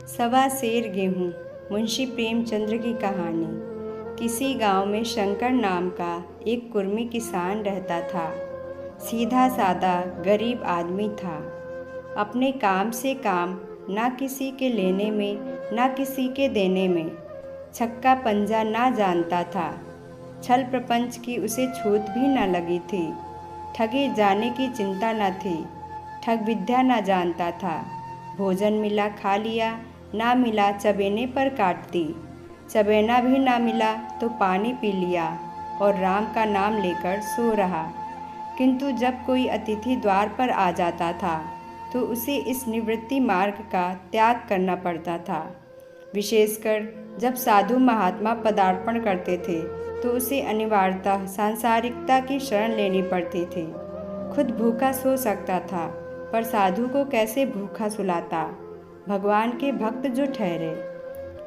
सवा सेर गेहूँ। मुंशी प्रेमचंद्र की कहानी। किसी गांव में शंकर नाम का एक कुर्मी किसान रहता था। सीधा सादा गरीब आदमी था। अपने काम से काम, ना किसी के लेने में ना किसी के देने में। छक्का पंजा ना जानता था। छल प्रपंच की उसे छूत भी न लगी थी। ठगे जाने की चिंता न थी। ठग विद्या न जानता था। भोजन मिला खा लिया, ना मिला चबेने पर काट दी। चबेना भी ना मिला तो पानी पी लिया और राम का नाम लेकर सो रहा। किंतु जब कोई अतिथि द्वार पर आ जाता था तो उसे इस निवृत्ति मार्ग का त्याग करना पड़ता था। विशेषकर जब साधु महात्मा पदार्पण करते थे तो उसे अनिवार्यतः सांसारिकता की शरण लेनी पड़ती थी। खुद भूखा सो सकता था, पर साधु को कैसे भूखा सुलाता। भगवान के भक्त जो ठहरे।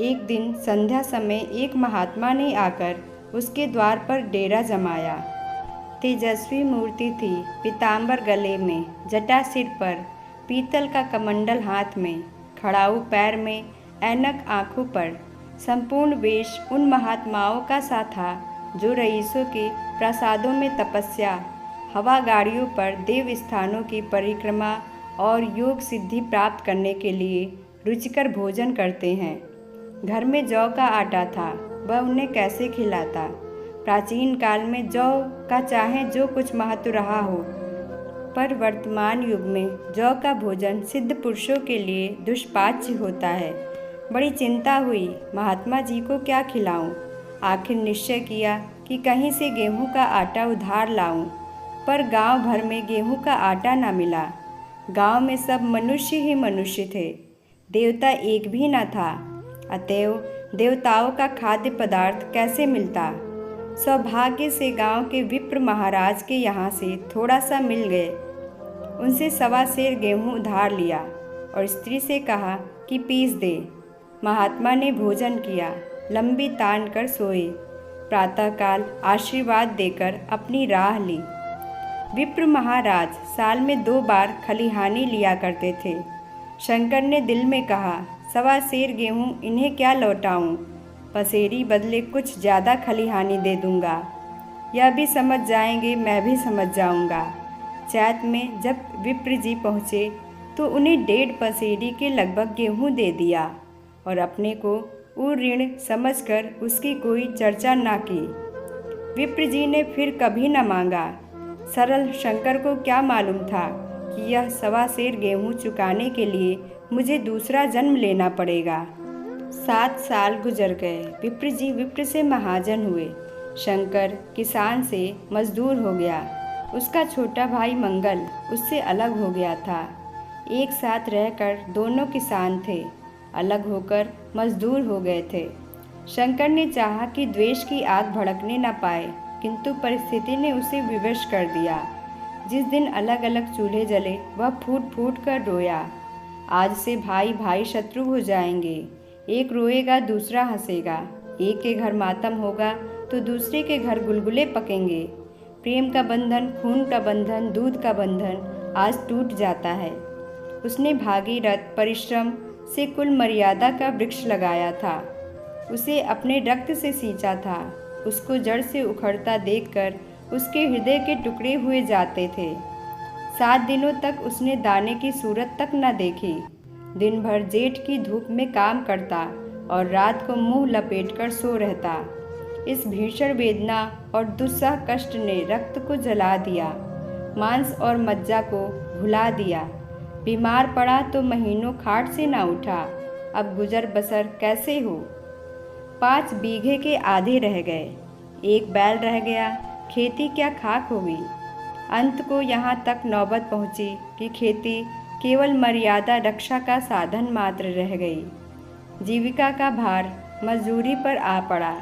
एक दिन संध्या समय एक महात्मा ने आकर उसके द्वार पर डेरा जमाया। तेजस्वी मूर्ति थी, पीतांबर गले में, जटा सिर पर, पीतल का कमंडल हाथ में, खड़ाऊ पैर में, ऐनक आँखों पर। संपूर्ण वेश उन महात्माओं का सा था जो रईसों के प्रासादों में तपस्या, हवा गाड़ियों पर देव स्थानों की परिक्रमा और योग सिद्धि प्राप्त करने के लिए रुचिकर भोजन करते हैं। घर में जौ का आटा था, वह उन्हें कैसे खिलाता। प्राचीन काल में जौ का चाहे जो कुछ महत्व रहा हो, पर वर्तमान युग में जौ का भोजन सिद्ध पुरुषों के लिए दुष्पाच्य होता है। बड़ी चिंता हुई, महात्मा जी को क्या खिलाऊं। आखिर निश्चय किया कि कहीं से गेहूं का आटा उधार लाऊं, पर गांव भर में गेहूं का आटा न मिला। गांव में सब मनुष्य ही मनुष्य थे, देवता एक भी न था। अतएव देवताओं का खाद्य पदार्थ कैसे मिलता। सौभाग्य से गांव के विप्र महाराज के यहाँ से थोड़ा सा मिल गए। उनसे सवा सेर गेहूं उधार लिया और स्त्री से कहा कि पीस दे। महात्मा ने भोजन किया, लंबी तान कर सोए। प्रातःकाल आशीर्वाद देकर अपनी राह ली। विप्र महाराज साल में 2 बार खलिहानी लिया करते थे। शंकर ने दिल में कहा, सवा सेर गेहूँ इन्हें क्या लौटाऊं। पसेरी बदले कुछ ज़्यादा खलिहानी दे दूंगा। यह भी समझ जाएंगे, मैं भी समझ जाऊंगा। चैत में जब विप्र जी पहुँचे तो उन्हें 1.5 पसेरी के लगभग गेहूँ दे दिया और अपने को ऋण समझकर उसकी कोई चर्चा ना की। विप्र जी ने फिर कभी न मांगा। सरल शंकर को क्या मालूम था कि यह सवा सेर गेहूँ चुकाने के लिए मुझे दूसरा जन्म लेना पड़ेगा। 7 साल गुजर गए। विप्र जी विप्र से महाजन हुए। शंकर किसान से मजदूर हो गया। उसका छोटा भाई मंगल उससे अलग हो गया था। एक साथ रहकर दोनों किसान थे, अलग होकर मजदूर हो गए थे। शंकर ने चाहा कि द्वेष की आग भड़कने न पाए, किंतु परिस्थिति ने उसे विवश कर दिया। जिस दिन अलग अलग चूल्हे जले वह फूट फूट कर रोया। आज से भाई भाई शत्रु हो जाएंगे। एक रोएगा दूसरा हंसेगा। एक के घर मातम होगा तो दूसरे के घर गुलगुले पकेंगे। प्रेम का बंधन, खून का बंधन, दूध का बंधन आज टूट जाता है। उसने भागीरथ परिश्रम से कुल मर्यादा का वृक्ष लगाया था। उसे अपने रक्त से सींचा था। उसको जड़ से उखड़ता देखकर उसके हृदय के टुकड़े हुए जाते थे। 7 दिनों तक उसने दाने की सूरत तक न देखी। दिन भर जेठ की धूप में काम करता और रात को मुंह लपेटकर सो रहता। इस भीषण वेदना और दुस्सह कष्ट ने रक्त को जला दिया, मांस और मज्जा को भुला दिया। बीमार पड़ा तो महीनों खाट से न उठा। अब गुजर बसर कैसे हो। 5 बीघे के आधे रह गए। 1 बैल रह गया। खेती क्या खाक होगी। अंत को यहाँ तक नौबत पहुँची कि खेती केवल मर्यादा रक्षा का साधन मात्र रह गई। जीविका का भार मजदूरी पर आ पड़ा।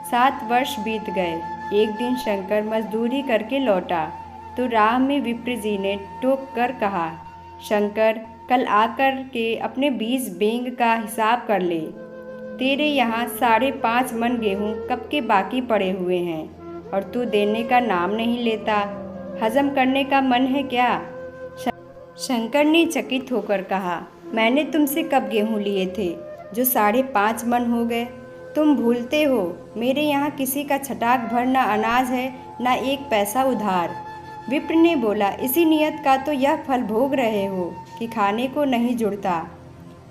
7 वर्ष बीत गए। एक दिन शंकर मजदूरी करके लौटा तो राह में विप्र जी ने टोक कर कहा, शंकर कल आकर के अपने 20 बेंग का हिसाब कर ले। तेरे यहाँ 5.5 मन गेहूँ कब के बाकी पड़े हुए हैं और तू देने का नाम नहीं लेता। हजम करने का मन है क्या। शंकर ने चकित होकर कहा, मैंने तुमसे कब गेहूँ लिए थे जो 5.5 मन हो गए? तुम भूलते हो मेरे यहाँ किसी का छटाक भर न अनाज है न 1 पैसा उधार। विप्र ने बोला, इसी नियत का तो यह फल भोग रहे हो कि खाने को नहीं जुड़ता।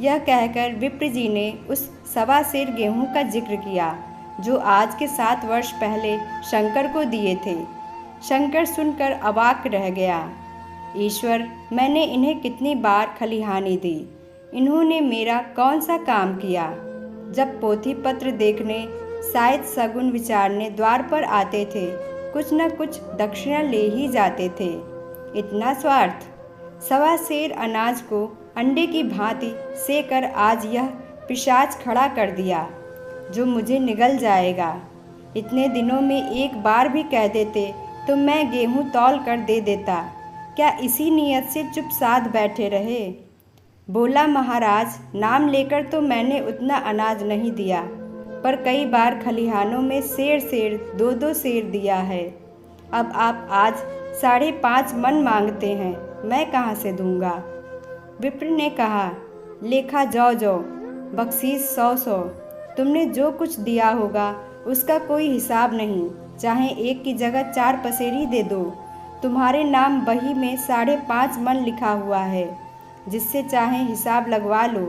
यह कहकर विप्र जी ने उस 1.25 सेर गेहूँ का जिक्र किया जो आज के 7 वर्ष पहले शंकर को दिए थे। शंकर सुनकर अवाक रह गया। ईश्वर, मैंने इन्हें कितनी बार खलिहानी दी, इन्होंने मेरा कौन सा काम किया? जब पोथी पत्र देखने, शायद सगुन विचारने द्वार पर आते थे, कुछ न कुछ दक्षिणा ले ही जाते थे। इतना स्वार्थ! 1.25 सेर अनाज को अंडे की भांति सेकर आज यह पिशाच खड़ा कर दिया जो मुझे निगल जाएगा। इतने दिनों में एक बार भी कह देते तो मैं गेहूँ तौल कर दे देता। क्या इसी नियत से चुप साध बैठे रहे? बोला, महाराज, नाम लेकर तो मैंने उतना अनाज नहीं दिया, पर कई बार खलिहानों में सेर 2-2 सेर दिया है। अब आप आज 5.5 मन मांगते हैं, मैं कहाँ से दूंगा? विप्र ने कहा, लेखा जौ, बख्शीश 100, तुमने जो कुछ दिया होगा उसका कोई हिसाब नहीं। चाहे 1 की जगह 4 पसेरी दे दो, तुम्हारे नाम बही में 5.5 मन लिखा हुआ है, जिससे चाहे हिसाब लगवा लो।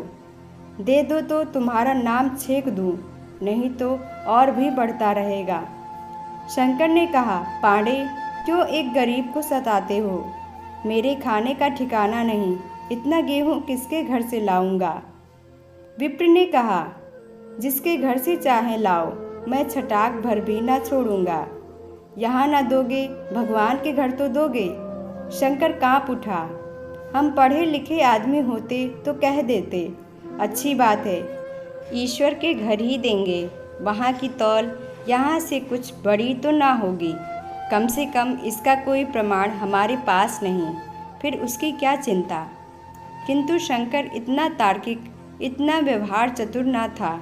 दे दो तो तुम्हारा नाम छेक दूँ, नहीं तो और भी बढ़ता रहेगा। शंकर ने कहा, पांडे, क्यों एक गरीब को सताते हो? मेरे खाने का ठिकाना नहीं, इतना गेहूँ किसके घर से लाऊंगा? विप्र ने कहा, जिसके घर से चाहे लाओ, मैं छटाक भर भी ना छोड़ूंगा। यहाँ ना दोगे, भगवान के घर तो दोगे। शंकर काँप उठा। हम पढ़े लिखे आदमी होते तो कह देते, अच्छी बात है, ईश्वर के घर ही देंगे। वहाँ की तौल यहाँ से कुछ बड़ी तो ना होगी, कम से कम इसका कोई प्रमाण हमारे पास नहीं, फिर उसकी क्या चिंता। किंतु शंकर इतना तार्किक, इतना व्यवहार चतुर न था।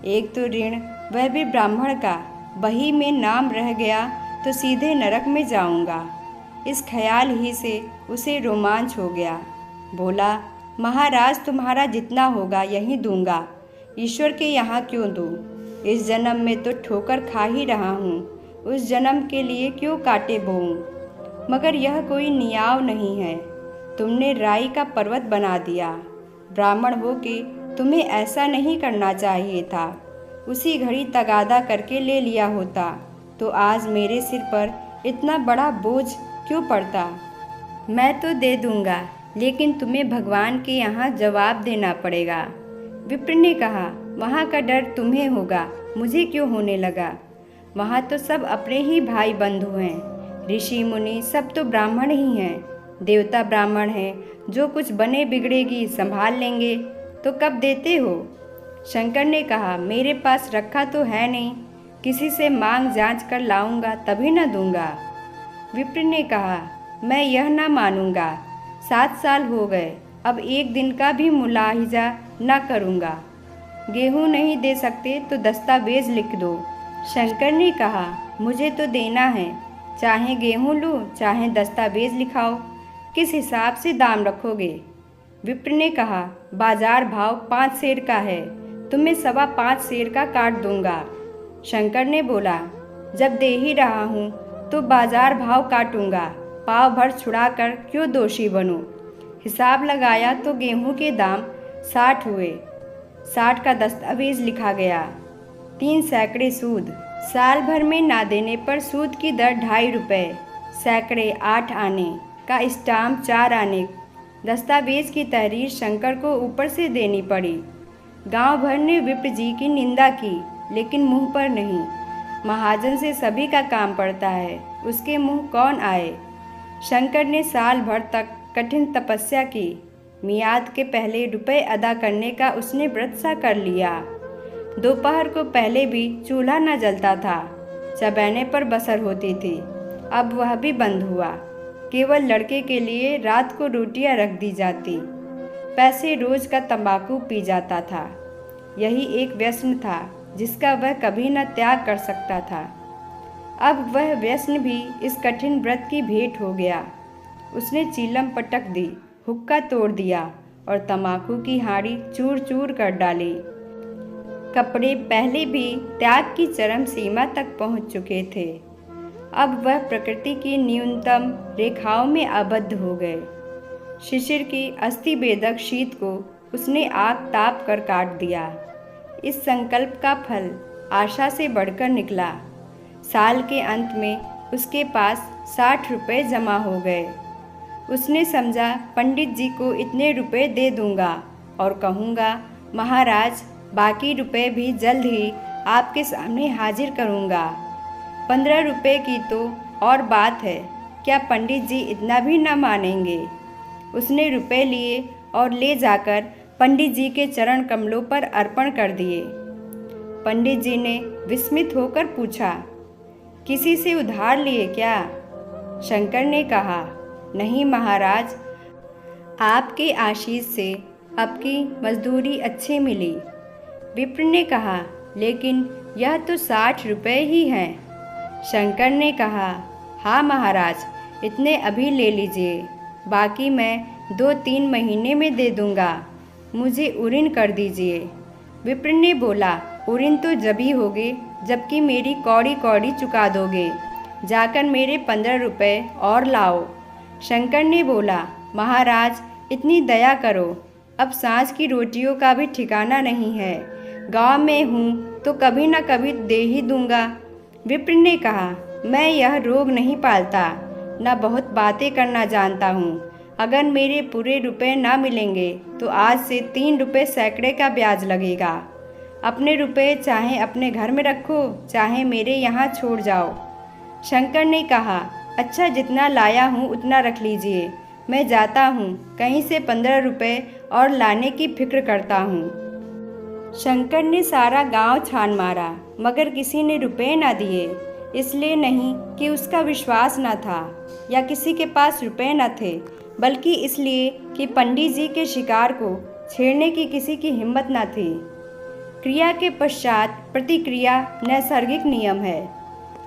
एक तो ऋण, वह भी ब्राह्मण का, बही में नाम रह गया तो सीधे नरक में जाऊंगा। इस ख्याल ही से उसे रोमांच हो गया। बोला, महाराज, तुम्हारा जितना होगा यहीं दूंगा, ईश्वर के यहाँ क्यों दूँ? इस जन्म में तो ठोकर खा ही रहा हूँ, उस जन्म के लिए क्यों कांटे बोऊं? मगर यह कोई नियाव नहीं है, तुमने राई का पर्वत बना दिया। ब्राह्मण हो के तुम्हें ऐसा नहीं करना चाहिए था। उसी घड़ी तगादा करके ले लिया होता तो आज मेरे सिर पर इतना बड़ा बोझ क्यों पड़ता? मैं तो दे दूंगा, लेकिन तुम्हें भगवान के यहाँ जवाब देना पड़ेगा। विप्र ने कहा, वहाँ का डर तुम्हें होगा, मुझे क्यों होने लगा? वहाँ तो सब अपने ही भाई बंधु हैं, ऋषि मुनि सब तो ब्राह्मण ही हैं, देवता ब्राह्मण हैं, जो कुछ बने बिगड़ेगी संभाल लेंगे। तो कब देते हो? शंकर ने कहा, मेरे पास रखा तो है नहीं, किसी से मांग जांच कर लाऊंगा तभी न दूंगा। विप्र ने कहा, मैं यह ना मानूंगा, 7 साल हो गए, अब एक दिन का भी मुलाहिजा न करूंगा। गेहूँ नहीं दे सकते तो दस्तावेज लिख दो। शंकर ने कहा, मुझे तो देना है, चाहे गेहूँ लूँ चाहे दस्तावेज लिखाओ, किस हिसाब से दाम रखोगे? विप्र ने कहा, बाजार भाव 5 सेर का है, तुम्हें 5.25 सेर का काट दूंगा। शंकर ने बोला, जब दे ही रहा हूँ तो बाजार भाव काटूंगा, पाव भर छुड़ा कर क्यों दोषी बनूं? हिसाब लगाया तो गेहूं के दाम 60 हुए, 60 का दस्तावेज लिखा गया, 3 सैकड़े सूद, साल भर में ना देने पर सूद की दर 2.5 रुपये, सैकड़े 8 आने का स्टाम्प 4 आने। दस्तावेज की तहरीर शंकर को ऊपर से देनी पड़ी। गांव भर ने विप्र जी की निंदा की, लेकिन मुंह पर नहीं। महाजन से सभी का काम पड़ता है, उसके मुंह कौन आए? शंकर ने साल भर तक कठिन तपस्या की। मियाद के पहले रुपए अदा करने का उसने व्रत सा कर लिया। दोपहर को पहले भी चूल्हा न जलता था, चबैने पर बसर होती थी, अब वह भी बंद हुआ। केवल लड़के के लिए रात को रोटियां रख दी जाती। पैसे रोज का तंबाकू पी जाता था। यही एक व्यसन था जिसका वह कभी न त्याग कर सकता था। अब वह व्यसन भी इस कठिन व्रत की भेंट हो गया। उसने चीलम पटक दी, हुक्का तोड़ दिया और तम्बाकू की हाड़ी चूर चूर कर डाली। कपड़े पहले भी त्याग की चरम सीमा तक पहुंच चुके थे, अब वह प्रकृति की न्यूनतम रेखाओं में आबद्ध हो गए। शिशिर की अस्थिभेदक शीत को उसने आग ताप कर काट दिया। इस संकल्प का फल आशा से बढ़कर निकला। साल के अंत में उसके पास 60 रुपये जमा हो गए। उसने समझा पंडित जी को इतने रुपए दे दूंगा और कहूँगा, महाराज बाकी रुपए भी जल्द ही आपके सामने हाजिर करूँगा। 15 रुपये की तो और बात है, क्या पंडित जी इतना भी न मानेंगे? उसने रुपए लिए और ले जाकर पंडित जी के चरण कमलों पर अर्पण कर दिए। पंडित जी ने विस्मित होकर पूछा, किसी से उधार लिए क्या? शंकर ने कहा, नहीं महाराज, आपके आशीष से आपकी मजदूरी अच्छी मिली। विप्र ने कहा, लेकिन यह तो 60 रुपये ही हैं। शंकर ने कहा, हाँ महाराज, इतने अभी ले लीजिए, बाकी मैं 2-3 महीने में दे दूंगा। मुझे उऋण कर दीजिए। विप्र ने बोला, उऋण तो जभी होगे जबकि मेरी कौड़ी कौड़ी चुका दोगे। जाकर मेरे 15 रुपये और लाओ। शंकर ने बोला, महाराज इतनी दया करो, अब सांझ की रोटियों का भी ठिकाना नहीं है। गांव में हूँ तो कभी न कभी दे ही दूंगा। विप्र ने कहा, मैं यह रोग नहीं पालता, न बहुत बातें करना जानता हूँ। अगर मेरे पूरे रुपए ना मिलेंगे तो आज से 3 रुपये सैकड़े का ब्याज लगेगा। अपने रुपए चाहे अपने घर में रखो, चाहे मेरे यहाँ छोड़ जाओ। शंकर ने कहा, अच्छा जितना लाया हूँ उतना रख लीजिए, मैं जाता हूँ, कहीं से 15 रुपये और लाने की फिक्र करता हूँ। शंकर ने सारा गांव छान मारा, मगर किसी ने रुपए ना दिए। इसलिए नहीं कि उसका विश्वास न था या किसी के पास रुपए न थे, बल्कि इसलिए कि पंडित जी के शिकार को छेड़ने की किसी की हिम्मत न थी। क्रिया के पश्चात प्रतिक्रिया नैसर्गिक नियम है।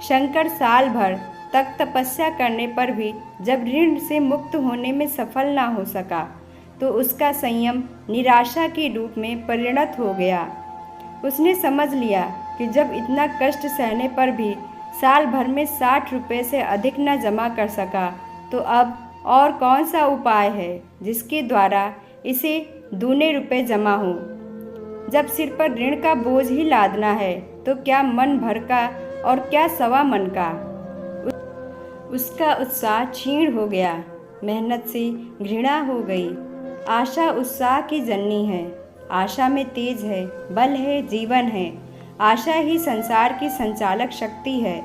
शंकर साल भर तक तपस्या करने पर भी जब ऋण से मुक्त होने में सफल ना हो सका तो उसका संयम निराशा के रूप में परिणत हो गया। उसने समझ लिया कि जब इतना कष्ट सहने पर भी साल भर में 60 रुपये से अधिक न जमा कर सका तो अब और कौन सा उपाय है जिसके द्वारा इसे दूने रुपए जमा हो। जब सिर पर ऋण का बोझ ही लादना है तो क्या मन भर का और क्या सवा मन का। उसका उत्साह क्षीण हो गया, मेहनत से घृणा हो गई। आशा उत्साह की जननी है, आशा में तेज है, बल है, जीवन है। आशा ही संसार की संचालक शक्ति है।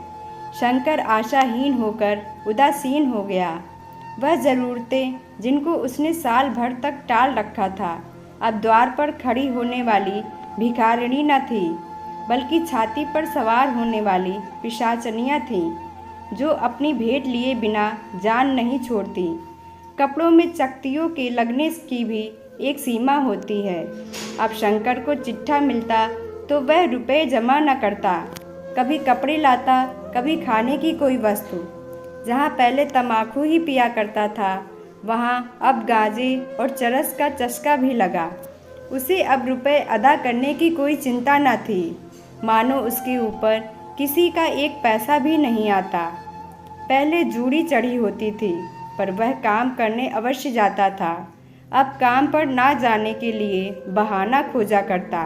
शंकर आशाहीन होकर उदासीन हो गया। वह ज़रूरतें जिनको उसने साल भर तक टाल रखा था अब द्वार पर खड़ी होने वाली भिखारिणी न थी, बल्कि छाती पर सवार होने वाली पिशाचनियाँ थीं जो अपनी भेंट लिए बिना जान नहीं छोड़ती। कपड़ों में चकतियों के लगने की भी एक सीमा होती है। अब शंकर को चिट्ठा मिलता तो वह रुपए जमा न करता, कभी कपड़े लाता, कभी खाने की कोई वस्तु। जहाँ पहले तम्बाकू ही पिया करता था वहाँ अब गांजे और चरस का चस्का भी लगा। उसे अब रुपए अदा करने की कोई चिंता न थी, मानो उसके ऊपर किसी का एक पैसा भी नहीं आता। पहले जूड़ी चढ़ी होती थी पर वह काम करने अवश्य जाता था, अब काम पर ना जाने के लिए बहाना खोजा करता।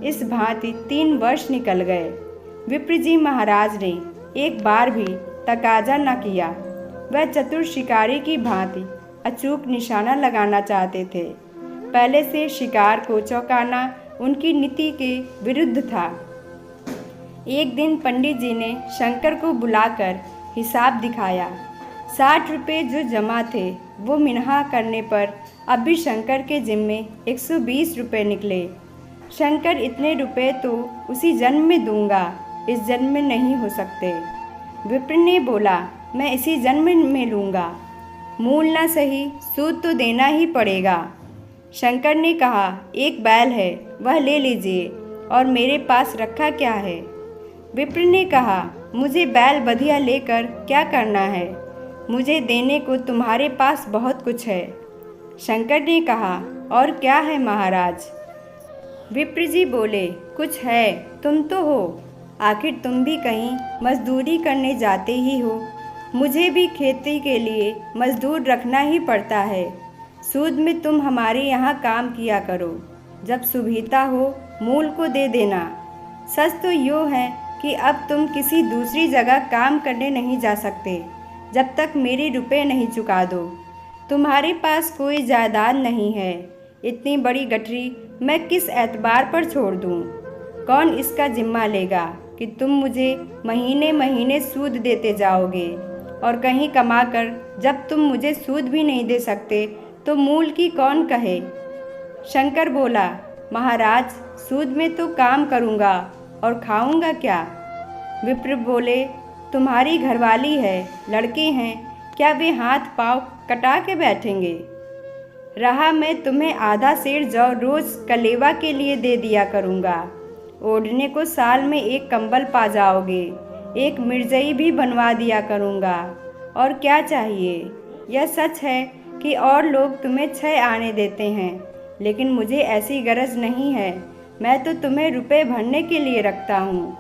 इस भांति 3 वर्ष निकल गए। विप्र जी महाराज ने एक बार भी तकाजा न किया। वह चतुर शिकारी की भांति अचूक निशाना लगाना चाहते थे। पहले से शिकार को चौंकाना उनकी नीति के विरुद्ध था। एक दिन पंडित जी ने शंकर को बुलाकर हिसाब दिखाया। 60 रुपये जो जमा थे वो मिन्हा करने पर अब भी शंकर के जिम्मे 120 रुपये निकले। शंकर, इतने रुपए तो उसी जन्म में दूंगा, इस जन्म में नहीं हो सकते। विप्र ने बोला, मैं इसी जन्म में लूँगा, मूल ना सही सूद तो देना ही पड़ेगा। शंकर ने कहा, एक बैल है वह ले लीजिए, और मेरे पास रखा क्या है। विप्र ने कहा, मुझे बैल बधिया लेकर क्या करना है, मुझे देने को तुम्हारे पास बहुत कुछ है। शंकर ने कहा, और क्या है महाराज? विप्र जी बोले, कुछ है, तुम तो हो। आखिर तुम भी कहीं मजदूरी करने जाते ही हो। मुझे भी खेती के लिए मजदूर रखना ही पड़ता है। सूद में तुम हमारे यहाँ काम किया करो। जब सुविधा हो मूल को दे देना। सच तो यो है कि अब तुम किसी दूसरी जगह काम करने नहीं जा सकते जब तक मेरे रुपए नहीं चुका दो। तुम्हारे पास कोई जायदाद नहीं है। इतनी बड़ी गठरी मैं किस एतबार पर छोड़ दूँ? कौन इसका जिम्मा लेगा कि तुम मुझे महीने महीने सूद देते जाओगे, और कहीं कमाकर जब तुम मुझे सूद भी नहीं दे सकते तो मूल की कौन कहे? शंकर बोला, महाराज, सूद में तो काम करूँगा और खाऊँगा क्या? विप्र बोले, तुम्हारी घरवाली है, लड़के हैं, क्या वे हाथ पाँव कटा के बैठेंगे? रहा मैं तुम्हें आधा सेर जौ रोज़ कलेवा के लिए दे दिया करूँगा। ओढ़ने को साल में एक कंबल पा जाओगे, एक मिर्जई भी बनवा दिया करूँगा। और क्या चाहिए? यह सच है कि और लोग तुम्हें 6 आने देते हैं, लेकिन मुझे ऐसी गरज नहीं है। मैं तो तुम्हें रुपए भरने के लिए रखता हूँ।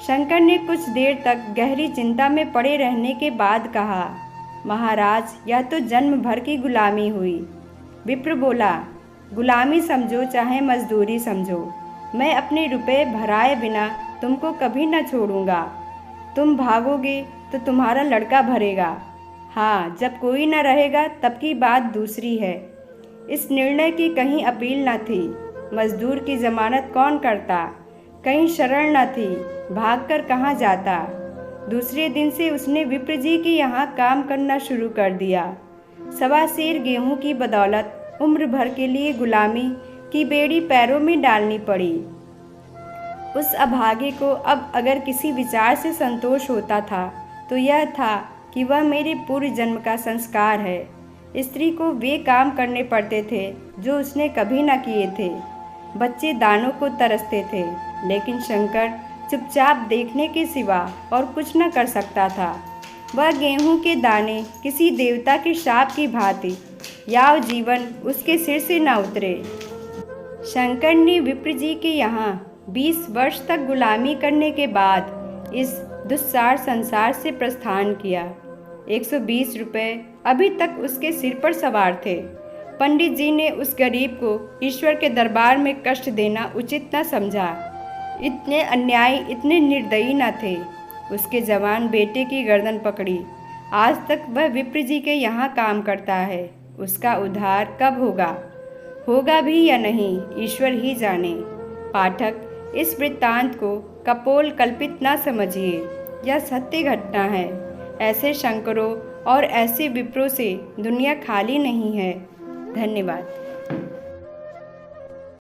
शंकर ने कुछ देर तक गहरी चिंता में पड़े रहने के बाद कहा, महाराज, यह तो जन्म भर की गुलामी हुई। विप्र बोला, गुलामी समझो चाहे मजदूरी समझो, मैं अपने रुपए भराए बिना तुमको कभी न छोड़ूंगा। तुम भागोगे तो तुम्हारा लड़का भरेगा। हाँ, जब कोई न रहेगा तब की बात दूसरी है। इस निर्णय की कहीं अपील न थी। मजदूर की जमानत कौन करता? कहीं शरण न थी, भागकर कहाँ जाता? दूसरे दिन से उसने विप्र जी के यहाँ काम करना शुरू कर दिया। 1.25 सेर गेहूँ की बदौलत उम्र भर के लिए गुलामी की बेड़ी पैरों में डालनी पड़ी। उस अभागे को अब अगर किसी विचार से संतोष होता था तो यह था कि वह मेरे पूर्व जन्म का संस्कार है। स्त्री को वे काम करने पड़ते थे जो उसने कभी न किए थे। बच्चे दानों को तरसते थे, लेकिन शंकर चुपचाप देखने के सिवा और कुछ न कर सकता था। वह गेहूं के दाने किसी देवता के शाप की भांति याव जीवन उसके सिर से न उतरे। शंकर ने विप्र जी के यहाँ 20 वर्ष तक गुलामी करने के बाद इस दुस्सार संसार से प्रस्थान किया। 120 रुपये अभी तक उसके सिर पर सवार थे। पंडित जी ने उस गरीब को ईश्वर के दरबार में कष्ट देना उचित न समझा। इतने अन्यायी, इतने निर्दयी न थे। उसके जवान बेटे की गर्दन पकड़ी। आज तक वह विप्र जी के यहाँ काम करता है। उसका उद्धार कब होगा भी या नहीं, ईश्वर ही जाने। पाठक, इस वृत्तांत को कपोल कल्पित न समझिए, यह सत्य घटना है। ऐसे शंकरों और ऐसे विप्रों से दुनिया खाली नहीं है। धन्यवाद।